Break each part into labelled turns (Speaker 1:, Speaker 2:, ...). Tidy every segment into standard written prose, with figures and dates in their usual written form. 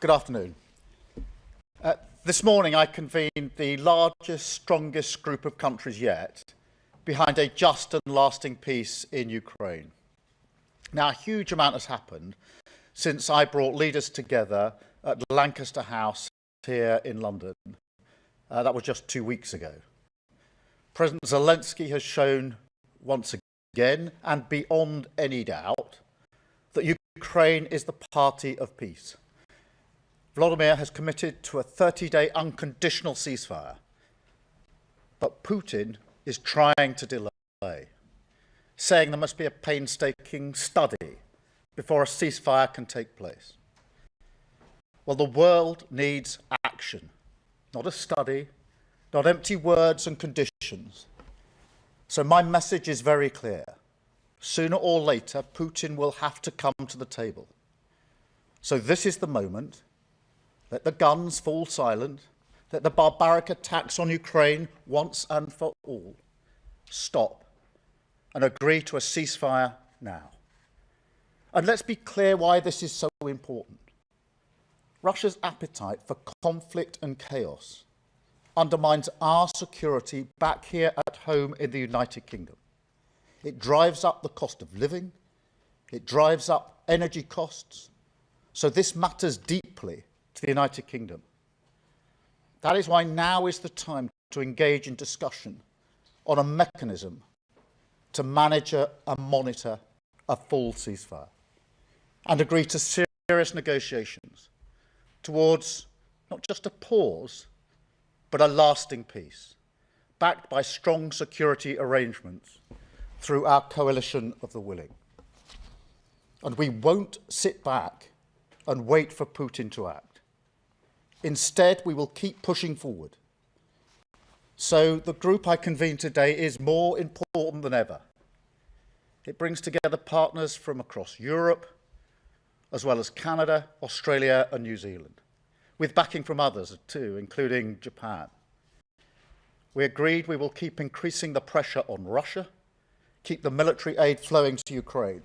Speaker 1: Good afternoon. This morning I convened the largest, strongest group of countries yet behind a just and lasting peace in Ukraine. Now, a huge amount has happened since I brought leaders together at Lancaster House here in London. That was just 2 weeks ago. President Zelensky has shown once again, and beyond any doubt, that Ukraine is the party of peace. Vladimir has committed to a 30-day unconditional ceasefire, but Putin is trying to delay, saying there must be a painstaking study before a ceasefire can take place. Well, the world needs action, not a study, not empty words and conditions. So my message is very clear. Sooner or later, Putin will have to come to the table. So this is the moment. Let the guns fall silent. Let the barbaric attacks on Ukraine once and for all stop and agree to a ceasefire now. And let's be clear why this is so important. Russia's appetite for conflict and chaos undermines our security back here at home in the United Kingdom. It drives up the cost of living. It drives up energy costs. So this matters deeply to the United Kingdom. That is why now is the time to engage in discussion on a mechanism to manage and monitor a full ceasefire and agree to serious negotiations towards not just a pause, but a lasting peace, backed by strong security arrangements through our coalition of the willing. And we won't sit back and wait for Putin to act. Instead, we will keep pushing forward. So the group I convened today is more important than ever. It brings together partners from across Europe, as well as Canada, Australia and New Zealand, with backing from others too, including Japan. We agreed we will keep increasing the pressure on Russia, keep the military aid flowing to Ukraine,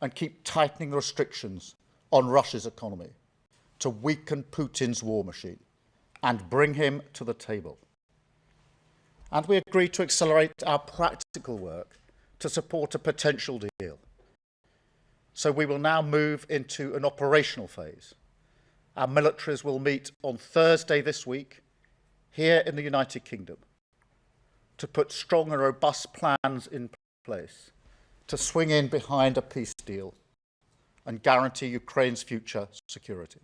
Speaker 1: and keep tightening the restrictions on Russia's economy to weaken Putin's war machine and bring him to the table. And we agreed to accelerate our practical work to support a potential deal. So we will now move into an operational phase. Our militaries will meet on Thursday this week here in the United Kingdom to put strong and robust plans in place to swing in behind a peace deal and guarantee Ukraine's future security.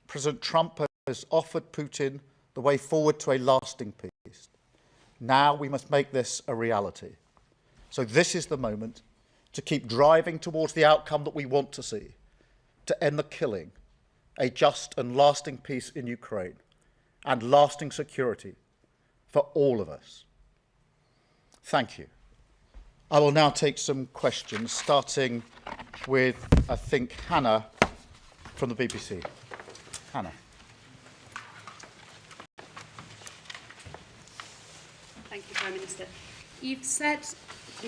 Speaker 1: President Trump has offered Putin the way forward to a lasting peace. Now we must make this a reality. So this is the moment to keep driving towards the outcome that we want to see, to end the killing, a just and lasting peace in Ukraine, and lasting security for all of us. Thank you. I will now take some questions, starting with, I think, Hannah from the BBC. Hannah.
Speaker 2: Thank you, Prime Minister. You've said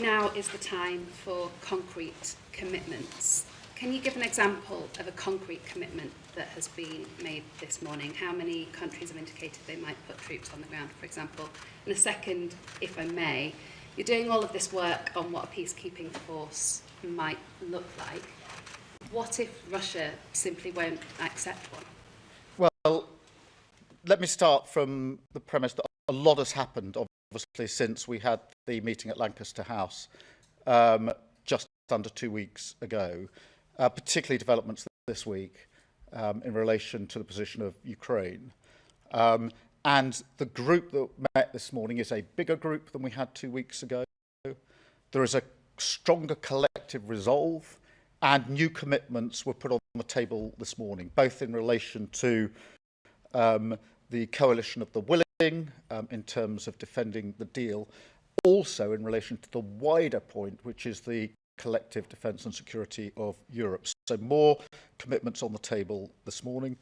Speaker 2: now is the time for concrete commitments. Can you give an example of a concrete commitment that has been made this morning? How many countries have indicated they might put troops on the ground, for example? And a second, if I may, you're doing all of this work on what a peacekeeping force might look like. What if Russia simply won't accept one?
Speaker 1: Well, let me start from the premise that a lot has happened, obviously, since we had the meeting at Lancaster House just under 2 weeks ago, particularly developments this week in relation to the position of Ukraine. And the group that met this morning is a bigger group than we had 2 weeks ago. There is a stronger collective resolve, and new commitments were put on the table this morning, both in relation to the coalition of the willing in terms of defending the deal, also in relation to the wider point, which is the collective defence and security of Europe. So more commitments on the table this morning,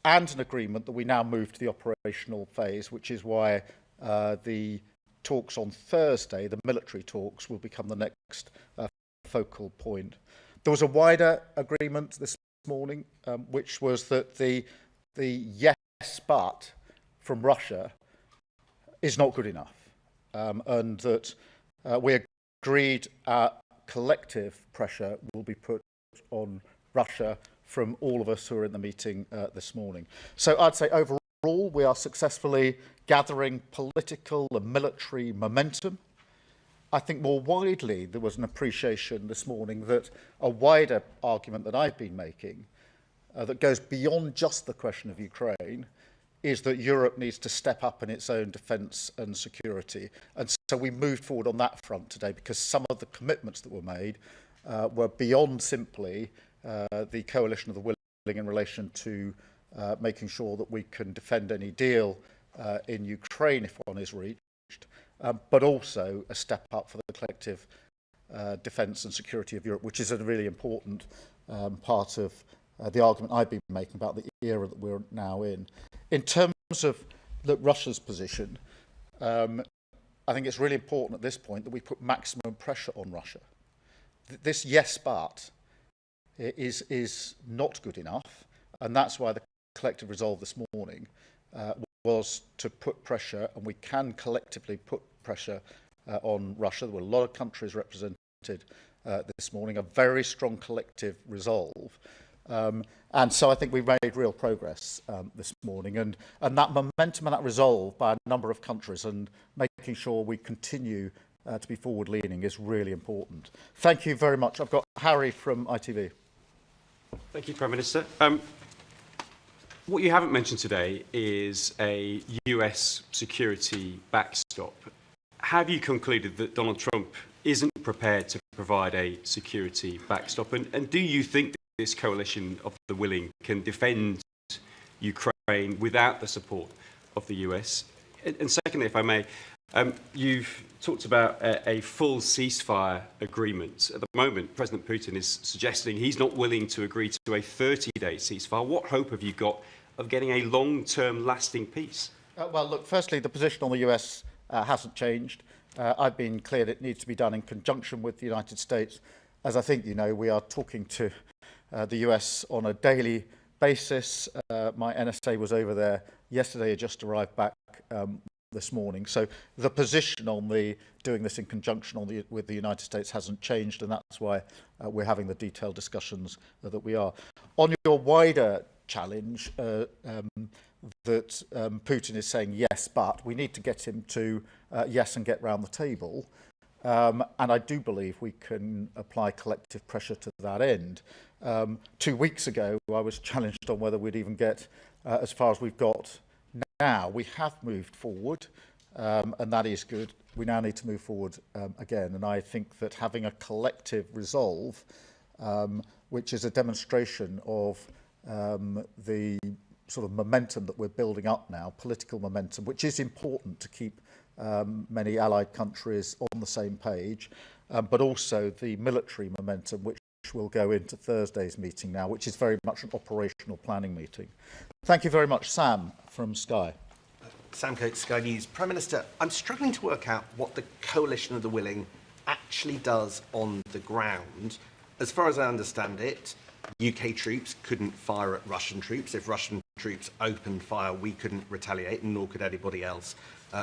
Speaker 1: and an agreement that we now move to the operational phase, which is why the talks on Thursday, the military talks, will become the next focal point. There was a wider agreement this morning, which was that the yes but from Russia is not good enough, and that we agreed collective pressure will be put on Russia from all of us who are in the meeting this morning. So I'd say overall we are successfully gathering political and military momentum. I think more widely there was an appreciation this morning that a wider argument that I've been making that goes beyond just the question of Ukraine is that Europe needs to step up in its own defence and security. And so we moved forward on that front today because some of the commitments that were made were beyond simply the coalition of the willing in relation to making sure that we can defend any deal in Ukraine if one is reached, but also a step up for the collective defence and security of Europe, which is a really important part of the argument I've been making about the era that we're now in. In terms of Russia's position, I think it's really important at this point that we put maximum pressure on Russia. This yes but is not good enough, and that's why the collective resolve this morning was to put pressure, and we can collectively put pressure on Russia. There were a lot of countries represented this morning, a very strong collective resolve. And so I think we've made real progress this morning, and that momentum and that resolve by a number of countries and making sure we continue to be forward-leaning is really important. Thank you very much. I've got Harry from ITV.
Speaker 3: Thank you, Prime Minister. What you haven't mentioned today is a US security backstop. Have you concluded that Donald Trump isn't prepared to provide a security backstop? And do you think that this coalition of the willing can defend Ukraine without the support of the US? And secondly, if I may, you've talked about a full ceasefire agreement. At the moment, President Putin is suggesting he's not willing to agree to a 30-day ceasefire. What hope have you got of getting a long-term lasting peace?
Speaker 1: Well, look, firstly, the position on the US hasn't changed. I've been clear that it needs to be done in conjunction with the United States. As I think you know, we are talking to the US on a daily basis. My NSA was over there yesterday, just arrived back this morning. So the position on doing this in conjunction with the United States hasn't changed, and that's why we're having the detailed discussions that we are. On your wider challenge that Putin is saying yes, but we need to get him to yes and get round the table. And I do believe we can apply collective pressure to that end. 2 weeks ago, I was challenged on whether we'd even get as far as we've got now. We have moved forward, and that is good. We now need to move forward again. And I think that having a collective resolve, which is a demonstration of the sort of momentum that we're building up now, political momentum, which is important to keep many allied countries on the same page, but also the military momentum, which will go into Thursday's meeting now, which is very much an operational planning meeting. Thank you very much. Sam from Sky.
Speaker 4: Sam Coates, Sky News. Prime Minister, I'm struggling to work out what the coalition of the willing actually does on the ground. As far as I understand it, UK troops couldn't fire at Russian troops. If Russian troops opened fire, we couldn't retaliate, and nor could anybody else,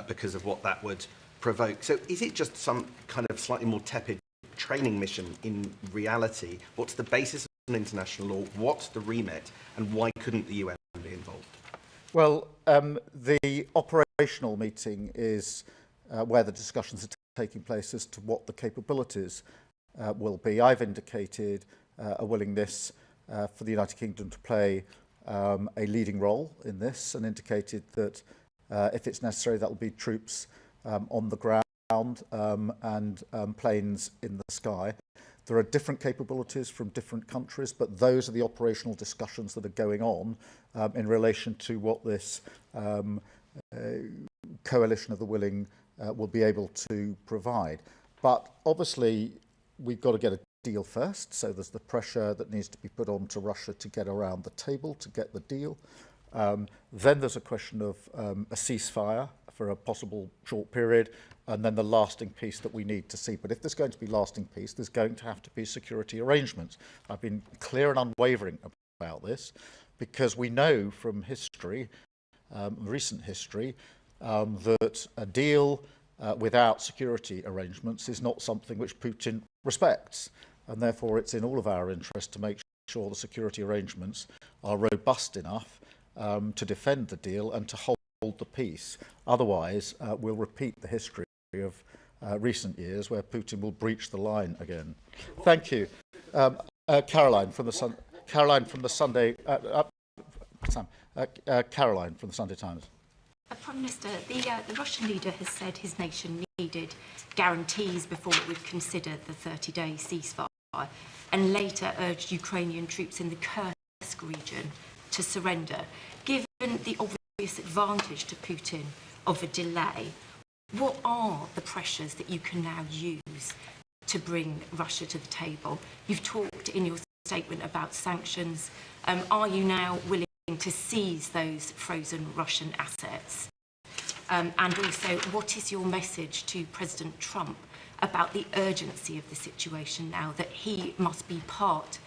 Speaker 4: because of what that would provoke. So is it just some kind of slightly more tepid training mission in reality? What's the basis of international law? What's the remit? And why couldn't the UN be involved?
Speaker 1: Well, the operational meeting is where the discussions are taking place as to what the capabilities will be. I've indicated a willingness for the United Kingdom to play a leading role in this, and indicated that if it's necessary, that will be troops on the ground and planes in the sky. There are different capabilities from different countries, but those are the operational discussions that are going on in relation to what this coalition of the willing will be able to provide. But obviously, we've got to get a deal first, so there's the pressure that needs to be put on to Russia to get around the table, to get the deal. Then there's a question of a ceasefire for a possible short period, and then the lasting peace that we need to see. But if there's going to be lasting peace, there's going to have to be security arrangements. I've been clear and unwavering about this, because we know from history, recent history, that a deal without security arrangements is not something which Putin respects, and therefore it's in all of our interest to make sure the security arrangements are robust enough to defend the deal and to hold the peace. Otherwise, we'll repeat the history of recent years where Putin will breach the line again. Thank you. Caroline from the Sunday Caroline from the Sunday Times.
Speaker 5: Prime Minister, the Russian leader has said his nation needed guarantees before it would consider the 30-day ceasefire, and later urged Ukrainian troops in the Kursk region to surrender. Given the obvious advantage to Putin of a delay, what are the pressures that you can now use to bring Russia to the table? You've talked in your statement about sanctions. Are you now willing to seize those frozen Russian assets? And also, what is your message to President Trump about the urgency of the situation now, that he must be part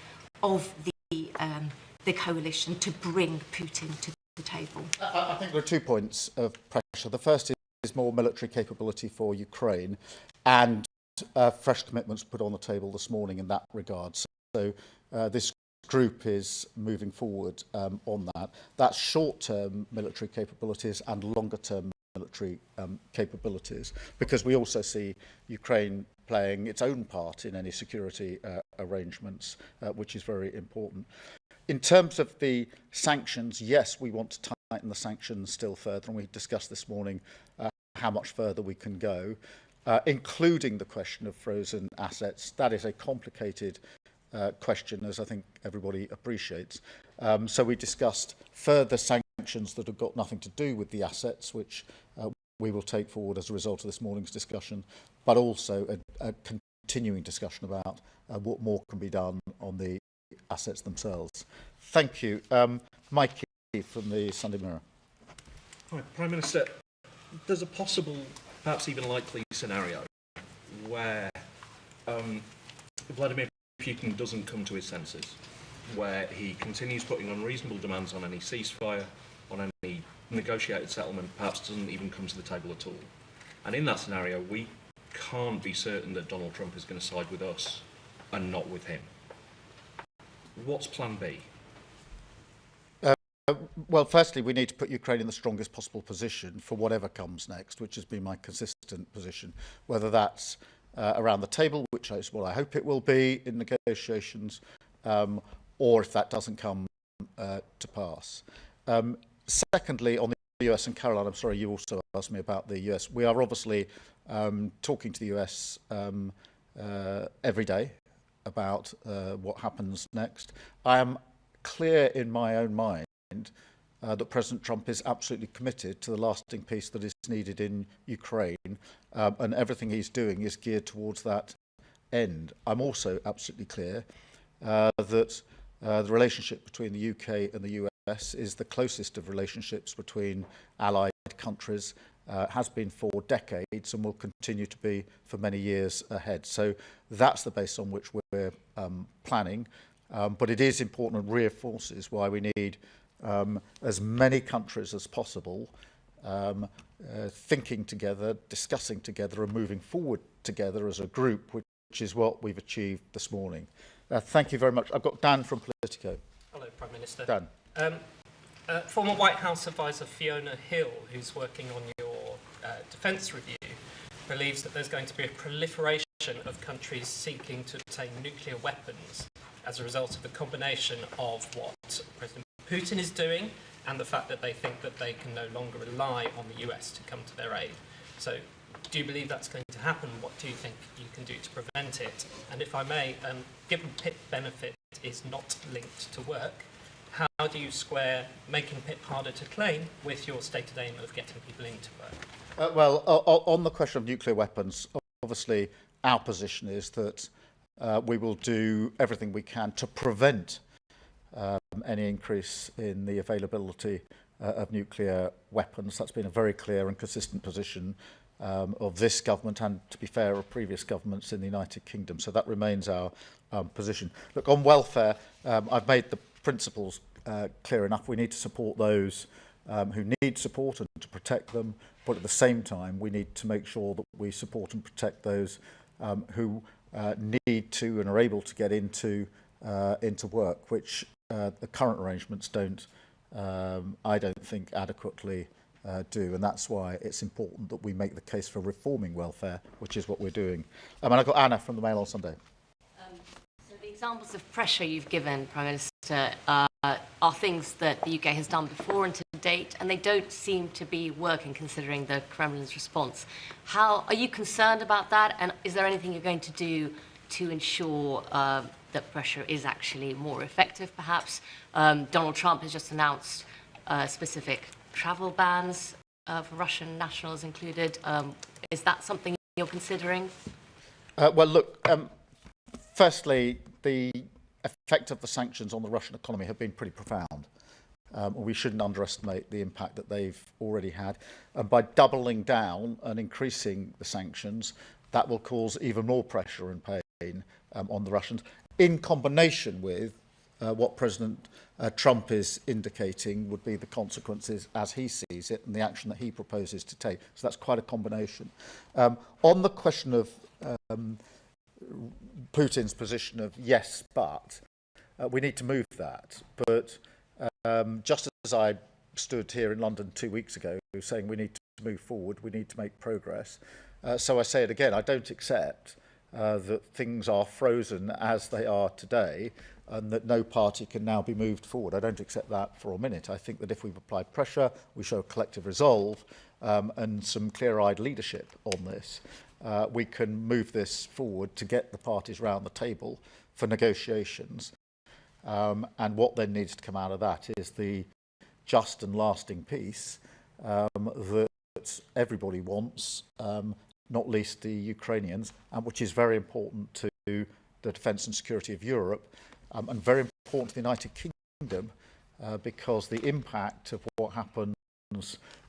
Speaker 5: of the coalition to bring Putin to the table?
Speaker 1: I think there are 2 points of pressure. The first is more military capability for Ukraine, and fresh commitments put on the table this morning in that regard. So this group is moving forward on that. That's short-term military capabilities and longer-term military capabilities, because we also see Ukraine playing its own part in any security arrangements, which is very important. In terms of the sanctions, yes, we want to tighten the sanctions still further, and we discussed this morning how much further we can go, including the question of frozen assets. That is a complicated question, as I think everybody appreciates. So we discussed further sanctions that have got nothing to do with the assets, which we will take forward as a result of this morning's discussion, but also a continuing discussion about what more can be done on the assets themselves. Thank you. Mike from the Sunday Mirror.
Speaker 6: Hi, Prime Minister. There's a possible, perhaps even likely scenario where Vladimir Putin doesn't come to his senses, where he continues putting unreasonable demands on any ceasefire, on any negotiated settlement, perhaps doesn't even come to the table at all. And in that scenario, we can't be certain that Donald Trump is going to side with us and not with him. What's plan B?
Speaker 1: Well, firstly, we need to put Ukraine in the strongest possible position for whatever comes next, which has been my consistent position, whether that's around the table, which is what I hope it will be in negotiations, or if that doesn't come to pass. Secondly, on the US, and Caroline, I'm sorry, you also asked me about the US. We are obviously talking to the US every day about what happens next. I am clear in my own mind that President Trump is absolutely committed to the lasting peace that is needed in Ukraine, and everything he's doing is geared towards that end. I'm also absolutely clear that the relationship between the UK and the US is the closest of relationships between allied countries, has been for decades and will continue to be for many years ahead. So that's the base on which we're planning, but it is important and reinforces why we need as many countries as possible thinking together, discussing together and moving forward together as a group, which is what we've achieved this morning. Thank you very much. I've got Dan from Politico.
Speaker 7: Hello, Prime Minister.
Speaker 1: Dan.
Speaker 7: Former White House advisor Fiona Hill, who's working on your defence review, believes that there's going to be a proliferation of countries seeking to obtain nuclear weapons as a result of the combination of what President Putin is doing and the fact that they think that they can no longer rely on the US to come to their aid. So do you believe that's going to happen? What do you think you can do to prevent it? And if I may, given PIP benefit is not linked to work, how do you square making PIP harder to claim with your stated aim of getting people into work?
Speaker 1: Well, on the question of nuclear weapons, obviously our position is that we will do everything we can to prevent any increase in the availability of nuclear weapons. That's been a very clear and consistent position of this government and, to be fair, of previous governments in the United Kingdom. So that remains our position. Look, on welfare, I've made the principles clear enough. We need to support those who need support and to protect them, but at the same time we need to make sure that we support and protect those who need to and are able to get into work, which the current arrangements don't, I don't think, adequately do, and that's why it's important that we make the case for reforming welfare, which is what we're doing. And I've got Anna from the Mail on Sunday.
Speaker 8: So the examples of pressure you've given, Prime Minister, are things that the UK has done before and to date, and they don't seem to be working considering the Kremlin's response. How are you concerned about that, and is there anything you're going to do to ensure that pressure is actually more effective, perhaps? Donald Trump has just announced specific travel bans for Russian nationals included. Is that something you're considering?
Speaker 1: Well, look, firstly, the effect of the sanctions on the Russian economy have been pretty profound. We shouldn't underestimate the impact that they've already had. And by doubling down and increasing the sanctions, that will cause even more pressure and pain on the Russians, in combination with what President Trump is indicating would be the consequences as he sees it and the action that he proposes to take. So that's quite a combination. On the question of Putin's position of yes, but we need to move that. But just as I stood here in London 2 weeks ago saying we need to move forward, we need to make progress, so I say it again, I don't accept that things are frozen as they are today and that no party can now be moved forward. I don't accept that for a minute. I think that if we apply pressure, we show collective resolve and some clear-eyed leadership on this, we can move this forward to get the parties round the table for negotiations. And what then needs to come out of that is the just and lasting peace that everybody wants, not least the Ukrainians, which is very important to the defence and security of Europe, and very important to the United Kingdom, because the impact of what happens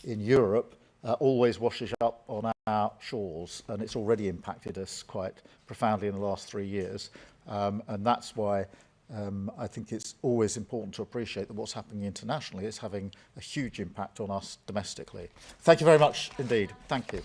Speaker 1: in Europe always washes up on our shores, and it's already impacted us quite profoundly in the last 3 years. And that's why I think it's always important to appreciate that what's happening internationally is having a huge impact on us domestically. Thank you very much indeed. Thank you.